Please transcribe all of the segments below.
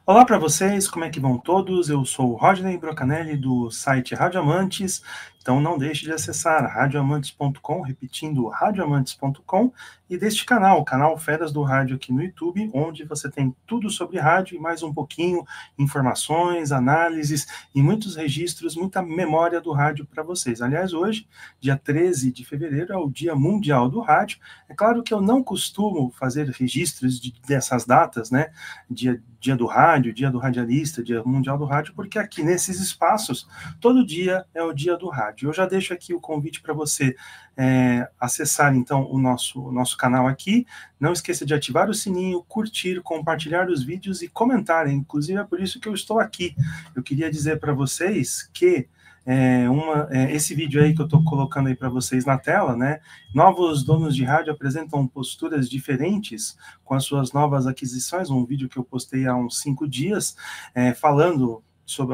Olá para vocês, como é que vão todos? Eu sou o Rodney Brocanelli do site Rádio Amantes, então não deixe de acessar radioamantes.com, repetindo radioamantes.com, e deste canal, o canal Feras do Rádio aqui no YouTube, onde você tem tudo sobre rádio e mais um pouquinho, informações, análises e muitos registros, muita memória do rádio para vocês. Aliás, hoje, dia 13 de fevereiro, é o Dia Mundial do Rádio. É claro que eu não costumo fazer registros dessas datas, né? Dia do rádio, dia do radialista, dia mundial do rádio, porque aqui nesses espaços, todo dia é o dia do rádio. Eu já deixo aqui o convite para você acessar, então, o nosso canal aqui. Não esqueça de ativar o sininho, curtir, compartilhar os vídeos e comentar. Inclusive, é por isso que eu estou aqui. Eu queria dizer para vocês que esse vídeo aí que eu estou colocando aí para vocês na tela, né? Novos donos de rádio apresentam posturas diferentes com as suas novas aquisições. Um vídeo que eu postei há uns 5 dias,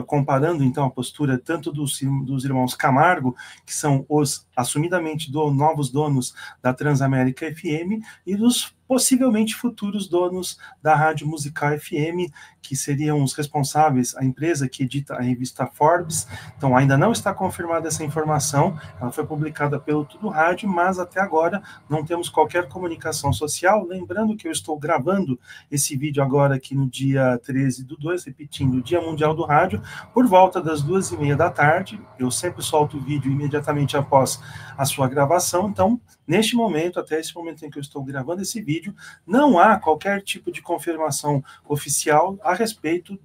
comparando então a postura tanto dos irmãos Camargo, que são os assumidamente novos donos da Transamérica FM, e dos possivelmente futuros donos da Rádio Musical FM, que seriam os responsáveis, a empresa que edita a revista Forbes. Então ainda não está confirmada essa informação, ela foi publicada pelo Tudo Rádio, mas até agora não temos qualquer comunicação social. Lembrando que eu estou gravando esse vídeo agora aqui no dia 13/2, repetindo, o Dia Mundial do Rádio, por volta das 2h30 da tarde. Eu sempre solto o vídeo imediatamente após a sua gravação, então, neste momento, até esse momento em que eu estou gravando esse vídeo, não há qualquer tipo de confirmação oficial a respeito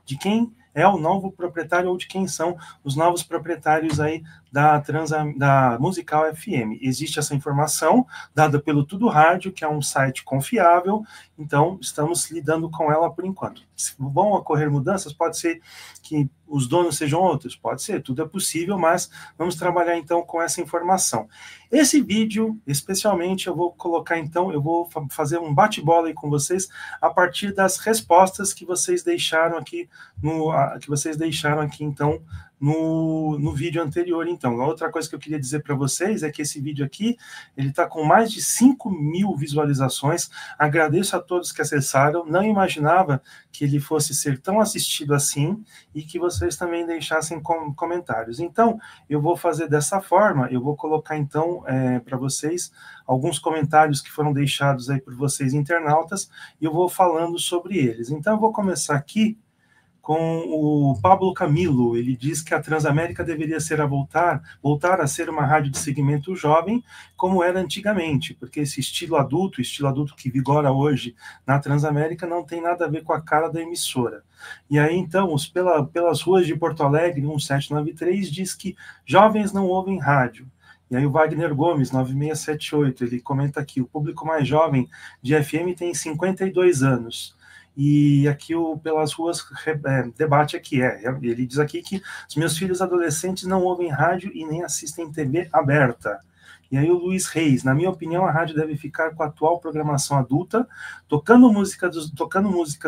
de quem é o novo proprietário ou de quem são os novos proprietários aí da Musical FM. Existe essa informação dada pelo Tudo Rádio, que é um site confiável, então estamos lidando com ela por enquanto. Vão ocorrer mudanças? Pode ser que os donos sejam outros? Pode ser, tudo é possível, mas vamos trabalhar então com essa informação. Esse vídeo, especialmente, eu vou colocar então, eu vou fazer um bate-bola aí com vocês a partir das respostas que vocês deixaram aqui então no vídeo anterior. Então, a outra coisa que eu queria dizer para vocês é que esse vídeo aqui, ele está com mais de 5.000 visualizações. Agradeço a todos que acessaram, não imaginava que ele fosse ser tão assistido assim, e que vocês também deixassem comentários. Então, eu vou fazer dessa forma, eu vou colocar então para vocês alguns comentários que foram deixados aí por vocês internautas, e eu vou falando sobre eles. Então, eu vou começar aqui com o Pablo Camilo. Ele diz que a Transamérica deveria voltar a ser uma rádio de segmento jovem, como era antigamente, porque esse estilo adulto que vigora hoje na Transamérica, não tem nada a ver com a cara da emissora. E aí, então, pelas ruas de Porto Alegre, 1793, diz que jovens não ouvem rádio. E aí o Wagner Gomes, 9678, ele comenta aqui: o público mais jovem de FM tem 52 anos. E aqui pelas ruas debate aqui ele diz aqui que os meus filhos adolescentes não ouvem rádio e nem assistem TV aberta. E aí o Luiz Reis: na minha opinião, a rádio deve ficar com a atual programação adulta, tocando músicas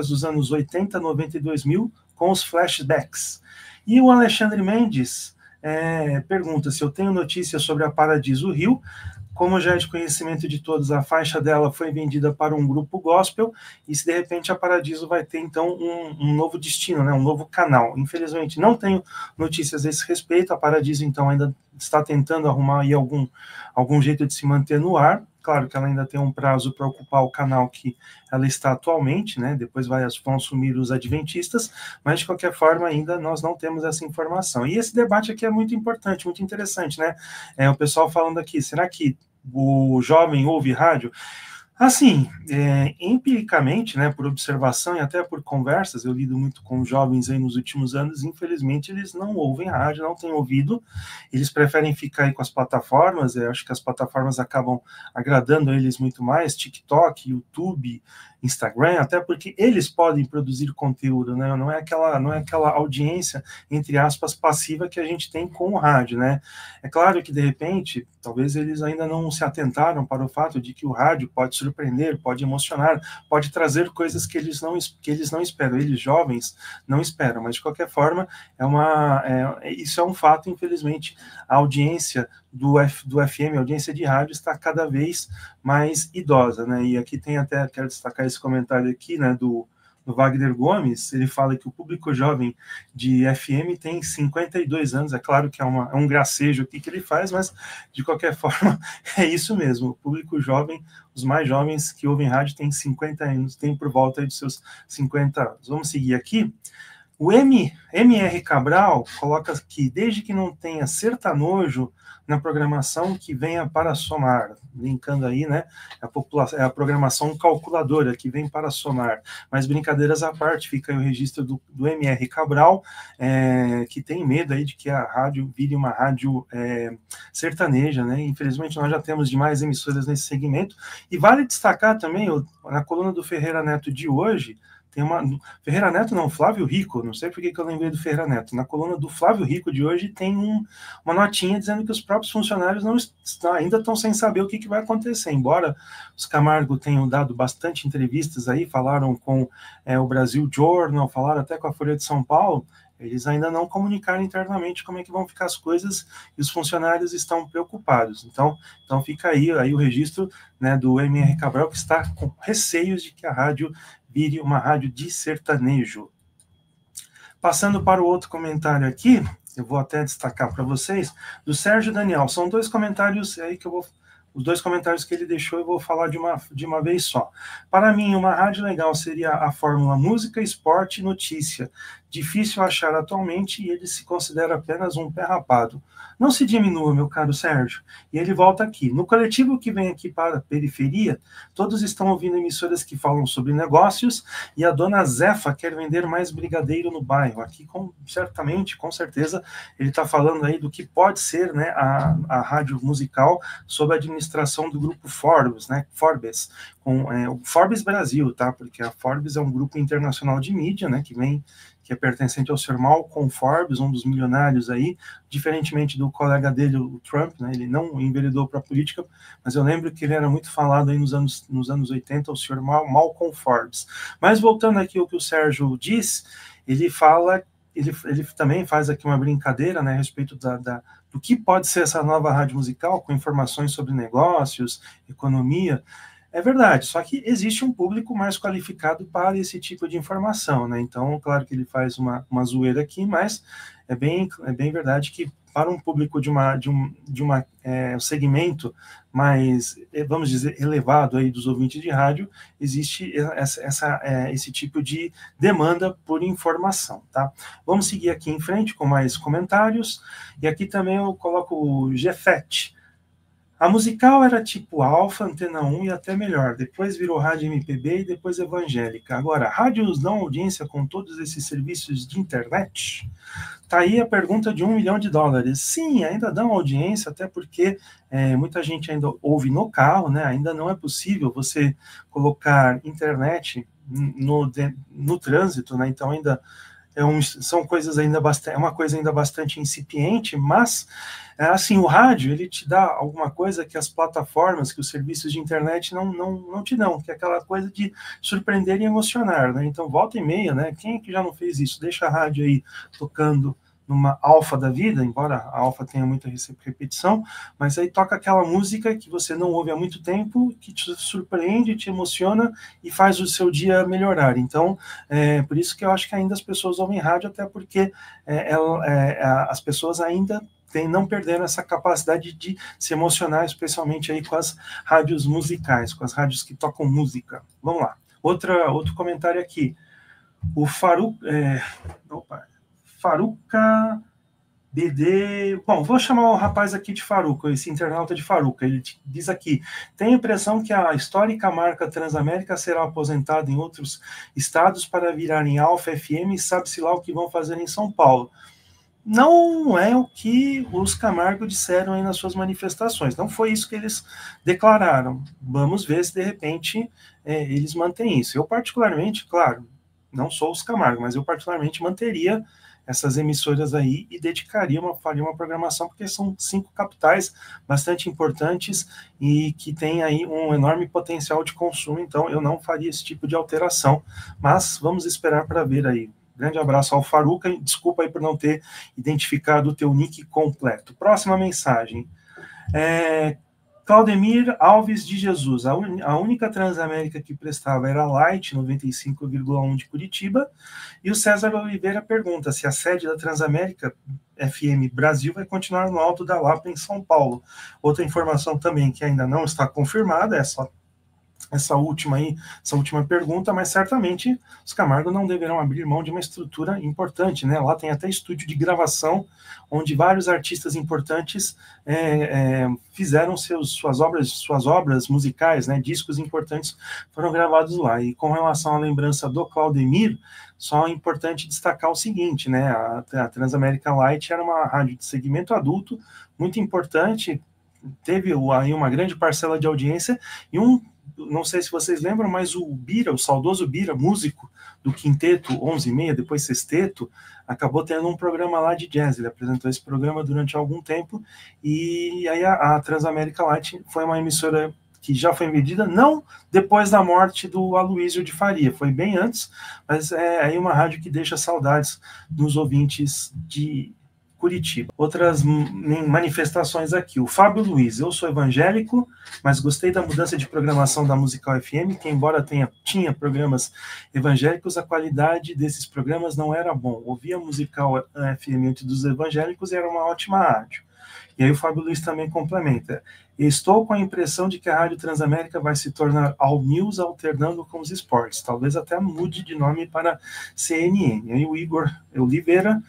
dos anos 80, 90 e 2000 com os flashbacks. E o Alexandre Mendes pergunta se eu tenho notícias sobre a Paradiso Rio. Como já é de conhecimento de todos, a faixa dela foi vendida para um grupo gospel, e se de repente a Paradiso vai ter então um novo destino, né, um novo canal. Infelizmente não tenho notícias a esse respeito. A Paradiso então ainda está tentando arrumar aí algum jeito de se manter no ar. Claro que ela ainda tem um prazo para ocupar o canal que ela está atualmente, né? Depois vão assumir os adventistas, mas de qualquer forma ainda nós não temos essa informação. E esse debate aqui é muito importante, muito interessante, né? O pessoal falando aqui: será que o jovem ouve rádio? Assim, empiricamente, né, por observação e até por conversas, eu lido muito com jovens aí nos últimos anos, infelizmente eles não ouvem rádio, não têm ouvido, eles preferem ficar aí com as plataformas. Eu acho que as plataformas acabam agradando a eles muito mais, TikTok, YouTube, Instagram, até porque eles podem produzir conteúdo, né? Não é aquela audiência, entre aspas, passiva que a gente tem com o rádio, né? É claro que, de repente, talvez eles ainda não se atentaram para o fato de que o rádio pode surpreender, pode emocionar, pode trazer coisas que eles não esperam, eles jovens não esperam, mas de qualquer forma, isso é um fato. Infelizmente, a audiência do FM, a audiência de rádio, está cada vez mais idosa, né? E aqui tem até, quero destacar esse comentário aqui, né, do do Wagner Gomes, ele fala que o público jovem de FM tem 52 anos, é claro que é um gracejo aqui que ele faz, mas de qualquer forma é isso mesmo, o público jovem, os mais jovens que ouvem rádio têm 50 anos, tem por volta de seus 50 anos. Vamos seguir aqui. O MR Cabral coloca que desde que não tenha sertanojo na programação, que venha para somar, linkando aí, né, a programação calculadora que vem para somar. Mas brincadeiras à parte, fica aí o registro do MR Cabral, que tem medo aí de que a rádio vire uma rádio sertaneja, né? Infelizmente nós já temos demais emissoras nesse segmento, e vale destacar também, na coluna do Ferreira Neto de hoje, tem Ferreira Neto não, Flávio Rico, não sei por que eu lembrei do Ferreira Neto. Na coluna do Flávio Rico de hoje tem uma notinha dizendo que os próprios funcionários ainda estão sem saber o que vai acontecer, embora os Camargo tenham dado bastante entrevistas aí, falaram com o Brasil Journal, falaram até com a Folha de São Paulo, eles ainda não comunicaram internamente como é que vão ficar as coisas e os funcionários estão preocupados. Então fica aí o registro, né, do MR Cabral, que está com receios de que a rádio vire uma rádio de sertanejo. Passando para o outro comentário aqui, eu vou até destacar para vocês, do Sérgio Daniel. São dois comentários aí que eu vou... Os dois comentários que ele deixou eu vou falar de uma vez só. Para mim, uma rádio legal seria a fórmula música, esporte e notícia. Difícil achar atualmente e ele se considera apenas um pé rapado. Não se diminua, meu caro Sérgio. E ele volta aqui. No coletivo que vem aqui para a periferia, todos estão ouvindo emissoras que falam sobre negócios e a dona Zefa quer vender mais brigadeiro no bairro. Aqui, certamente, com certeza, ele está falando aí do que pode ser, né, a rádio musical sob a administração do grupo Forbes, né, Forbes, com o Forbes Brasil, tá? Porque a Forbes é um grupo internacional de mídia, né, que é pertencente ao Sr. Malcolm Forbes, um dos milionários aí, diferentemente do colega dele, o Trump, né, ele não enveredou para a política, mas eu lembro que ele era muito falado aí nos anos 80, o Sr. Malcolm Forbes. Mas voltando aqui ao que o Sérgio diz, ele fala, ele também faz aqui uma brincadeira, né, a respeito do que pode ser essa nova rádio musical, com informações sobre negócios, economia. É verdade, só que existe um público mais qualificado para esse tipo de informação, né? Então, claro que ele faz uma zoeira aqui, mas é bem verdade que para um público de um segmento mais, vamos dizer, elevado aí dos ouvintes de rádio, existe esse tipo de demanda por informação, tá? Vamos seguir aqui em frente com mais comentários, e aqui também eu coloco o Jefete. A musical era tipo Alfa, Antena 1 e até melhor. Depois virou rádio MPB e depois evangélica. Agora, rádios dão audiência com todos esses serviços de internet? Tá aí a pergunta de $1 milhão. Sim, ainda dão audiência, até porque muita gente ainda ouve no carro, né? Ainda não é possível você colocar internet no trânsito, né? Então ainda são coisas ainda bastante, é uma coisa ainda bastante incipiente, mas assim, o rádio, ele te dá alguma coisa que as plataformas, que os serviços de internet não te dão, que é aquela coisa de surpreender e emocionar, né? Então, volta e meia, né? Quem é que já não fez isso? Deixa a rádio aí tocando numa alfa da vida, embora a alfa tenha muita repetição, mas aí toca aquela música que você não ouve há muito tempo, que te surpreende, te emociona e faz o seu dia melhorar. Então, por isso que eu acho que ainda as pessoas ouvem rádio, até porque as pessoas ainda não perderam essa capacidade de se emocionar, especialmente aí com as rádios musicais, com as rádios que tocam música. Vamos lá. Outro comentário aqui. O Faruca BD... Bom, vou chamar o rapaz aqui de Faruca, esse internauta de Faruca. Ele diz aqui: tenho a impressão que a histórica marca Transamérica será aposentada em outros estados para virar em Alfa FM e sabe-se lá o que vão fazer em São Paulo. Não é o que os Camargo disseram aí nas suas manifestações. Não foi isso que eles declararam. Vamos ver se, de repente, eles mantêm isso. Eu, particularmente, claro, não sou os Camargo, mas eu, particularmente, manteria essas emissoras aí e faria uma programação, porque são 5 capitais bastante importantes e que têm aí um enorme potencial de consumo. Então, eu não faria esse tipo de alteração. Mas vamos esperar para ver aí. Grande abraço ao Faruca, e desculpa aí por não ter identificado o teu nick completo. Próxima mensagem. Claudemir Alves de Jesus, a única Transamérica que prestava era a Light 95,1 de Curitiba, e o César Oliveira pergunta se a sede da Transamérica FM Brasil vai continuar no Alto da Lapa, em São Paulo. Outra informação também que ainda não está confirmada, essa última pergunta, mas certamente os Camargo não deverão abrir mão de uma estrutura importante, né? Lá tem até estúdio de gravação, onde vários artistas importantes fizeram suas obras musicais, né? Discos importantes foram gravados lá. E com relação à lembrança do Claudemir, só é importante destacar o seguinte, né? A Transamérica Light era uma rádio de segmento adulto, muito importante, teve aí uma grande parcela de audiência, e não sei se vocês lembram, mas o Bira, o saudoso Bira, músico do Quinteto 11:30, depois Sexteto, acabou tendo um programa lá de jazz. Ele apresentou esse programa durante algum tempo, e aí a Transamérica Light foi uma emissora que já foi vendida, não depois da morte do Aloysio de Faria, foi bem antes, mas é aí uma rádio que deixa saudades dos ouvintes de Curitiba. Outras manifestações aqui. O Fábio Luiz, eu sou evangélico, mas gostei da mudança de programação da Musical FM, que embora tinha programas evangélicos, a qualidade desses programas não era bom. Ouvia a Musical FM antes dos evangélicos e era uma ótima rádio. E aí o Fábio Luiz também complementa. Estou com a impressão de que a Rádio Transamérica vai se tornar All News, alternando com os esportes. Talvez até mude de nome para CNN. E aí o Igor Oliveira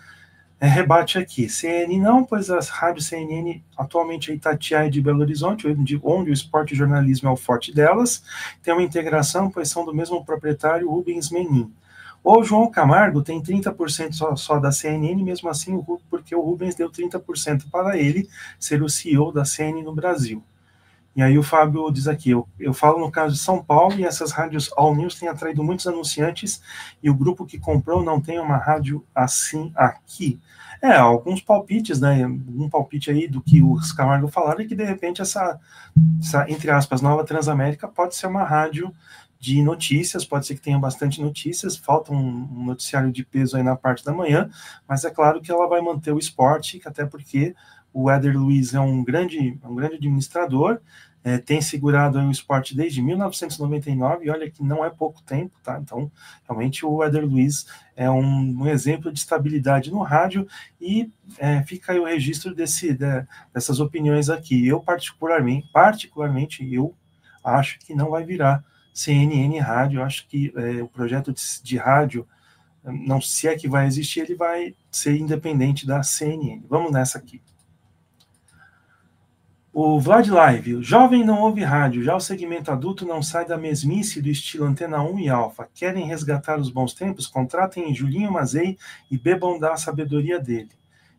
rebate aqui. CNN não, pois a rádio CNN atualmente é Itatiaia de Belo Horizonte, onde o esporte e jornalismo é o forte delas. Tem uma integração, pois são do mesmo proprietário, Rubens Menin. O João Camargo tem 30% só da CNN, mesmo assim, porque o Rubens deu 30% para ele ser o CEO da CNN no Brasil. E aí o Fábio diz aqui, eu falo no caso de São Paulo, e essas rádios All News têm atraído muitos anunciantes, e o grupo que comprou não tem uma rádio assim aqui. Alguns palpites, né? Um palpite aí do que os Camargo falaram é que, de repente, essa, entre aspas, nova Transamérica pode ser uma rádio de notícias, pode ser que tenha bastante notícias, falta um noticiário de peso aí na parte da manhã, mas é claro que ela vai manter o esporte, até porque o Éder Luiz é um grande administrador, tem segurado aí o esporte desde 1999, e olha que não é pouco tempo, tá? Então, realmente, o Éder Luiz é um exemplo de estabilidade no rádio, e fica aí o registro dessas opiniões aqui. Eu, particularmente, eu acho que não vai virar CNN Rádio. Eu acho que o projeto de rádio, não, se é que vai existir, ele vai ser independente da CNN. Vamos nessa aqui. O Vlad Live, o jovem não ouve rádio, já o segmento adulto não sai da mesmice do estilo Antena 1 e Alfa. Querem resgatar os bons tempos? Contratem Julinho Mazei e bebam da sabedoria dele.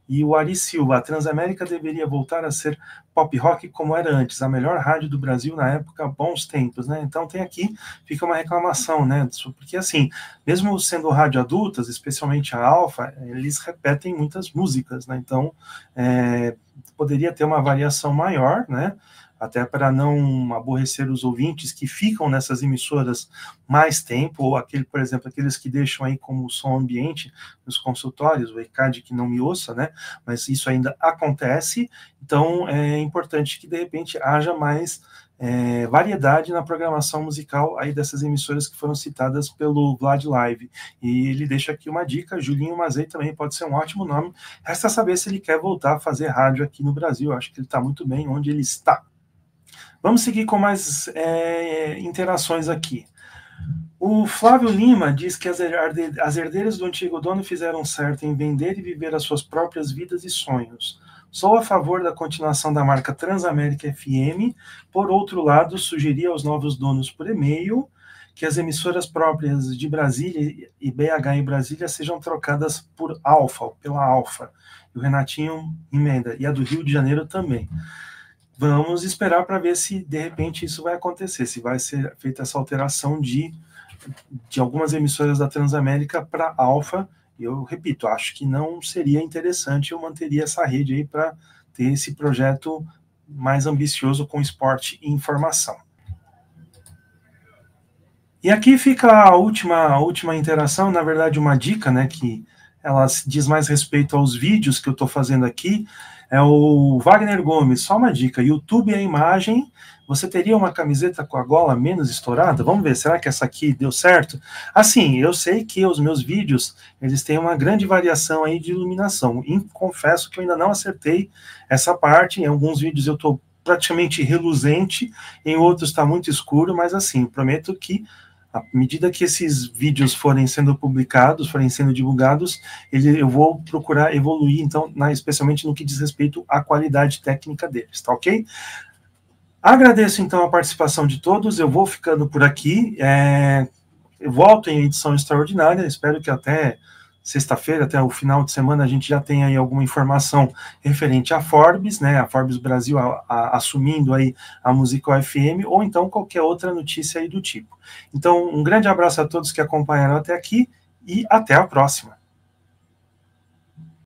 E o Ari Silva, a Transamérica deveria voltar a ser pop rock como era antes, a melhor rádio do Brasil na época, bons tempos, né? Então tem aqui, fica uma reclamação, né? Porque assim, mesmo sendo rádio adultas, especialmente a Alfa, eles repetem muitas músicas, né? Então poderia ter uma variação maior, né? Até para não aborrecer os ouvintes que ficam nessas emissoras mais tempo, ou por exemplo, aqueles que deixam aí como som ambiente nos consultórios, o ECAD que não me ouça, né? Mas isso ainda acontece, então é importante que de repente haja mais variedade na programação musical aí dessas emissoras que foram citadas pelo Vlad Live. E ele deixa aqui uma dica, Julinho Mazei também pode ser um ótimo nome, resta saber se ele quer voltar a fazer rádio aqui no Brasil. Eu acho que ele está muito bem onde ele está. Vamos seguir com mais interações aqui. O Flávio Lima diz que as herdeiras do antigo dono fizeram certo em vender e viver as suas próprias vidas e sonhos. Sou a favor da continuação da marca Transamérica FM. Por outro lado, sugeri aos novos donos por e-mail que as emissoras próprias de Brasília e BH em Brasília sejam trocadas por Alfa, pela Alfa. E o Renatinho emenda, e a do Rio de Janeiro também. Vamos esperar para ver se, de repente, isso vai acontecer, se vai ser feita essa alteração de algumas emissoras da Transamérica para Alfa. Eu repito, acho que não seria interessante, eu manteria essa rede aí para ter esse projeto mais ambicioso com esporte e informação. E aqui fica a última interação, na verdade uma dica, né, que ela diz mais respeito aos vídeos que eu estou fazendo aqui. É o Wagner Gomes, só uma dica, YouTube é a imagem, você teria uma camiseta com a gola menos estourada? Vamos ver, será que essa aqui deu certo? Assim, eu sei que os meus vídeos, eles têm uma grande variação aí de iluminação, e confesso que eu ainda não acertei essa parte, em alguns vídeos eu estou praticamente reluzente, em outros está muito escuro, mas assim, prometo que à medida que esses vídeos forem sendo publicados, forem sendo divulgados, eu vou procurar evoluir, então, especialmente no que diz respeito à qualidade técnica deles, tá ok? Agradeço, então, a participação de todos, eu vou ficando por aqui, eu volto em edição extraordinária, espero que até sexta-feira, até o final de semana, a gente já tenha aí alguma informação referente à Forbes, né, a Forbes Brasil assumindo aí a Musical FM, ou então qualquer outra notícia aí do tipo. Então, um grande abraço a todos que acompanharam até aqui e até a próxima.